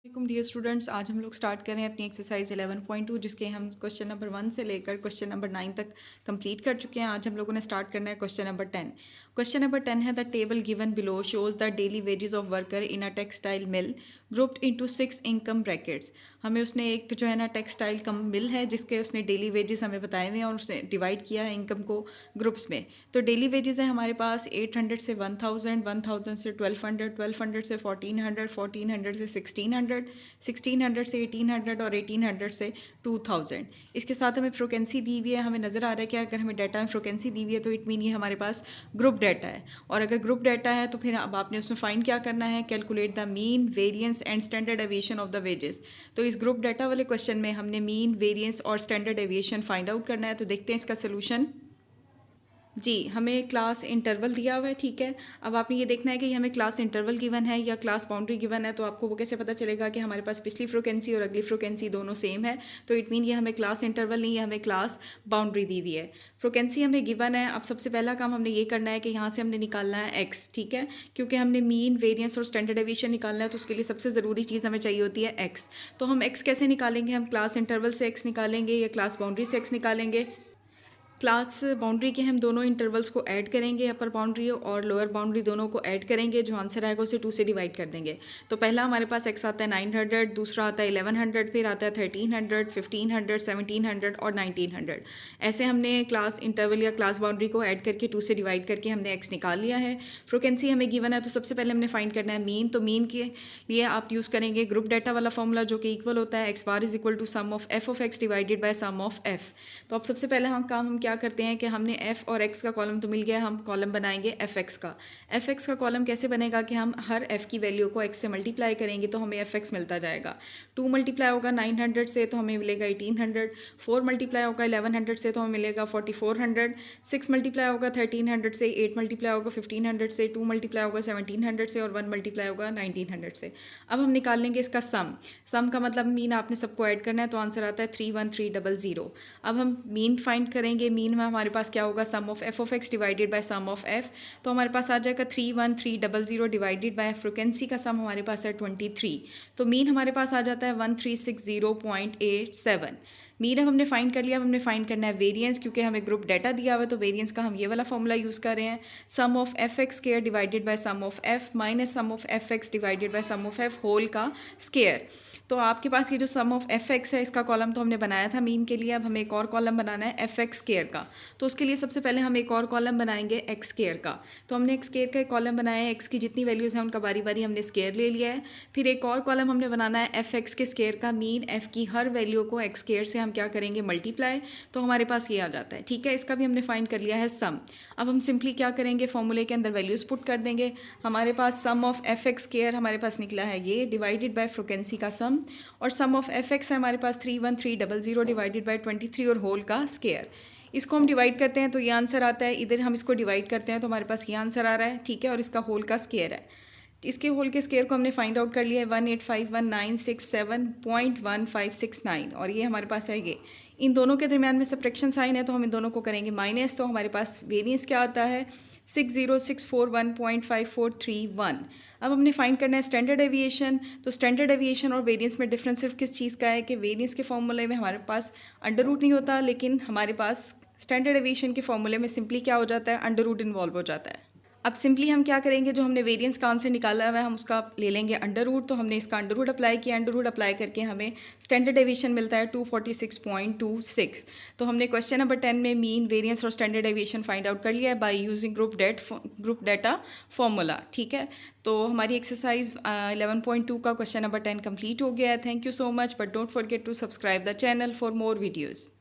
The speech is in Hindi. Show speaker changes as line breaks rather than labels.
डियर स्टूडेंट्स, आज हम लोग स्टार्ट कर रहे हैं अपनी एक्सरसाइज 11.2 जिसके हम क्वेश्चन नंबर 1 से लेकर क्वेश्चन नंबर 9 तक कंप्लीट कर चुके हैं। आज हम लोगों ने स्टार्ट करना है क्वेश्चन नंबर 10। क्वेश्चन नंबर 10 है the table given below shows the daily wages of worker in a textile mill grouped into 6 income brackets. हमें उसने एक जो है ना टेक्सटाइल कम मिल है जिसके उसने डेली वेजेस हमें बताए हुए हैं और उसने डिवाइड किया है इनकम को ग्रुप्स में। तो डेली वेजेस है हमारे पास 800 से 1000, 1000 से 1200, 1200 से 1400, 1400 से 1600, 1600 से 1800 और 1800 से 2000। इसके साथ हमें फ्रिक्वेंसी दी हुई है। हमें नज़र आ रहा है कि अगर हमें डाटा में फ्रिक्वेंसी दी हुई है तो इट मीन ये हमारे पास ग्रुप डाटा है। और अगर ग्रुप डाटा है तो फिर अब आपने उसमें फाइंड क्या करना है, calculate the mean, variance and standard aviation of the wages. तो इस ग्रुप डाटा वाले क्वेश्चन में हमने मीन, वेरिएंस और स्टैंडर्ड एविएशन फाइंड आउट करना है। तो देखते हैं इसका सोल्यूशन। जी, हमें क्लास इंटरवल दिया हुआ है, ठीक है। अब आपने ये देखना है कि हमें क्लास इंटरवल गिवन है या क्लास बाउंड्री गिवन है। तो आपको वो कैसे पता चलेगा कि हमारे पास पिछली फ्रिक्वेंसी और अगली फ्रिक्वेंसी दोनों सेम है। तो इट मीन ये हमें क्लास इंटरवल नहीं, ये हमें क्लास बाउंड्री दी हुई है। फ्रिक्वेंसी हमें गिवन है। अब सबसे पहला काम हमने ये करना है कि यहाँ से हमने निकालना है एक्स, ठीक है। क्योंकि हमने मीन, वेरियंस और स्टैंडर्ड एविएशन निकालना है तो उसके लिए सबसे ज़रूरी चीज़ हमें चाहिए होती है एक्स। तो हम एक्स कैसे निकालेंगे? हम क्लास इंटरवल से एक्स निकालेंगे या क्लास बाउंड्री से एक्स निकालेंगे? क्लास बाउंड्री के हम दोनों इंटरवल्स को ऐड करेंगे, अपर बाउंड्री और लोअर बाउंड्री दोनों को ऐड करेंगे। जो आंसर आएगा उसे 2 से डिवाइड कर देंगे। तो पहला हमारे पास एक्स आता है 900, दूसरा आता है 1100, फिर आता है 1300, 1500, 1700 और 1900। ऐसे हमने क्लास इंटरवल या क्लास बाउंड्री को ऐड करके 2 से डिवाइड करके हमने एक्स निकाल लिया है। फ्रिक्वेंसी हमें गिवन है तो सबसे पहले हमने फाइंड करना है मीन। तो मीन के लिए आप यूज़ करेंगे ग्रुप डाटा वाला फॉर्मूला जो कि इक्वल होता है x bar is equal to sum of F of x divided by sum of F. तो अब सबसे पहले हम क्या करते हैं कि हमने एफ और एक्स का कॉलम तो मिल गया, हम कॉलम बनाएंगे एफ एक्स का। एफ एक्स का कॉलम कैसे बनेगा कि हम हर एफ की वैल्यू को एक्स से मल्टीप्लाई करेंगे तो हमें एफ एक्स मिलता जाएगा। 2 मल्टीप्लाई होगा 900 से तो हमें मिलेगा 1800, 4 मल्टीप्लाई होगा 1100 से तो हमें मिलेगा 4400, 6 मल्टीप्लाई होगा 1300 से, 8 मल्टीप्लाई होगा 1500 से, 2 मल्टीप्लाई होगा 1700 से और 1 मल्टीप्लाई होगा 1900 से। अब हम निकाल लेंगे इसका सम का मतलब मीन आपने सबको ऐड करना है तो आंसर आता है 31300। अब हम मीन फाइंड करेंगे। मीन में हमारे पास क्या होगा, sum of F of x divided by sum of F. तो हमारे पास आ जाएगा 31300 डिवाइडेड बाय फ्रिक्वेंसी का सम हमारे पास है 23। तो मीन हमारे पास आ जाता है 1360.87। मीन अब हमने फाइंड कर लिया। अब हमने फाइंड करना है वेरिएंस, क्योंकि हमें ग्रुप डाटा दिया हुआ है तो वेरिएंस का हम ये वाला फॉर्मूला यूज़ कर रहे हैं, sum of F X square divided by sum of F minus sum of F X divided by sum of F whole का स्केयर। तो आपके पास ये जो सम ऑफ एफ एक्स है इसका कॉलम तो हमने बनाया था मीन के लिए। अब हमें एक और कॉलम बनाना है एफ एक्स स्केयर का। तो उसके लिए सबसे पहले हम एक और कॉलम बनाएंगे एक्स स्केयर का। तो हमने एक्स स्केयर का एक कॉलम बनाया है, एक्स की जितनी वैल्यूज़ हैं उनका बारी बारी हमने स्केयर ले लिया है। फिर एक और कॉलम हमने बनाना है एफ एक्स के स्केयर का। मीन एफ की हर वैल्यू को एक्स स्केयर से हम क्या करेंगे, मल्टीप्लाई। तो हमारे पास ये आ जाता है, ठीक है। इसका भी हमने फाइंड कर लिया है सम। अब हम सिंपली क्या करेंगे, फॉर्मूले के अंदर वैल्यूज पुट कर देंगे। हमारे पास सम ऑफ एफ एक्स स्केयर हमारे पास निकला है ये डिवाइडेड बाय फ्रिक्वेंसी का सम, और सम ऑफ एफ एक्स है हमारे पास 31300 डिवाइडेड बाय 23 और होल का स्केयर। इसको हम डिवाइड करते हैं तो ये आंसर आता है। इधर हम इसको डिवाइड करते हैं तो हमारे पास ये आंसर आ रहा है, ठीक है। और इसका होल का स्केयर है। इसके होल के स्केयर को हमने फाइंड आउट कर लिया है 1851967.1569 और ये हमारे पास है ये। इन दोनों के दरमियान में सब्ट्रैक्शन साइन है तो हम इन दोनों को करेंगे माइनस। तो हमारे पास वेरिएंस क्या आता है 60641.5431। अब हमने फाइंड करना है स्टैंडर्ड एविएशन। तो स्टैंडर्ड एविएशन और वेरिएंस में डिफरेंस सिर्फ किस चीज़ का है कि वेरिएंस के फॉर्मूले में हमारे पास अंडर रूट नहीं होता, लेकिन हमारे पास स्टैंडर्ड एविएशन के फॉर्मूले में सिंपली क्या हो जाता है, अंडर रूट इन्वॉल्व हो जाता है। अब सिंपली हम क्या करेंगे, जो हमने वेरिएंस का आंसर निकाला हुआ है हम उसका ले लेंगे अंडर रूट। तो हमने इसका अंडर रूट अप्लाई किया। अंडर रूट अप्लाई करके हमें स्टैंडर्ड एविएशन मिलता है 246.26। तो हमने क्वेश्चन नंबर 10 में मीन, वेरिएंस और स्टैंडर्ड एविएशन फाइंड आउट कर लिया है by using group data formula, ठीक है। तो हमारी एक्सरसाइज 11.2 का क्वेश्चन नंबर 10 कंप्लीट हो गया है। Thank you so much, but don't forget to subscribe the channel for more videos.